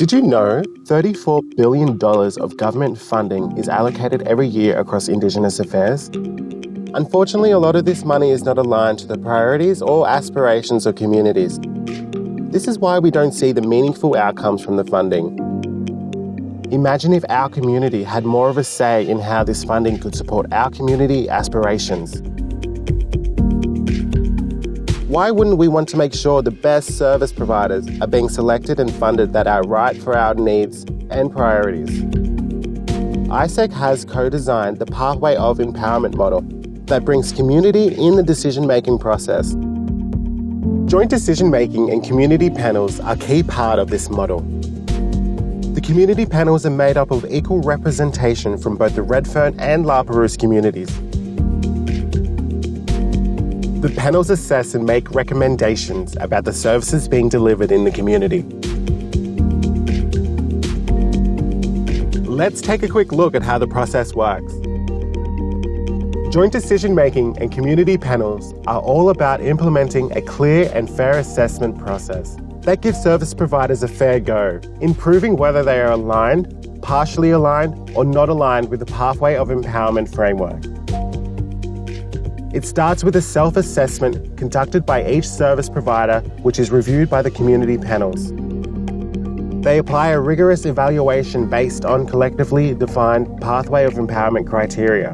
Did you know $34 billion of government funding is allocated every year across Indigenous affairs? Unfortunately, a lot of this money is not aligned to the priorities or aspirations of communities. This is why we don't see the meaningful outcomes from the funding. Imagine if our community had more of a say in how this funding could support our community aspirations. Why wouldn't we want to make sure the best service providers are being selected and funded that are right for our needs and priorities? ISEC has co-designed the Pathway of Empowerment model that brings community in the decision-making process. Joint decision-making and community panels are a key part of this model. The community panels are made up of equal representation from both the Redfern and La Perouse communities. The panels assess and make recommendations about the services being delivered in the community. Let's take a quick look at how the process works. Joint decision-making and community panels are all about implementing a clear and fair assessment process that gives service providers a fair go in proving whether they are aligned, partially aligned, or not aligned with the Pathway of Empowerment framework. It starts with a self-assessment conducted by each service provider, which is reviewed by the community panels. They apply a rigorous evaluation based on collectively defined Pathway of Empowerment criteria.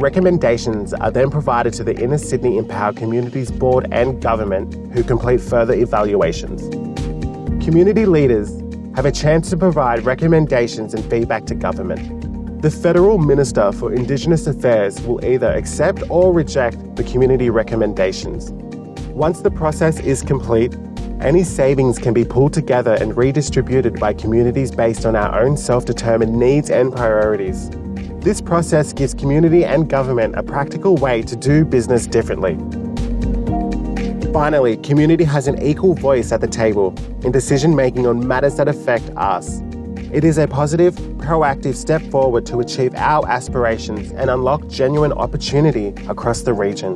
Recommendations are then provided to the Inner Sydney Empowered Communities Board and Government, who complete further evaluations. Community leaders have a chance to provide recommendations and feedback to government. The Federal Minister for Indigenous Affairs will either accept or reject the community recommendations. Once the process is complete, any savings can be pulled together and redistributed by communities based on our own self-determined needs and priorities. This process gives community and government a practical way to do business differently. Finally, community has an equal voice at the table in decision-making on matters that affect us. It is a positive, proactive step forward to achieve our aspirations and unlock genuine opportunity across the region.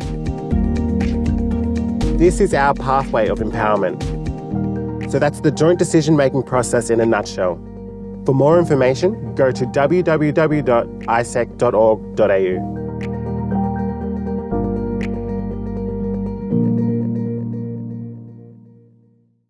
This is our pathway of empowerment. So that's the joint decision-making process in a nutshell. For more information, go to www.isec.org.au.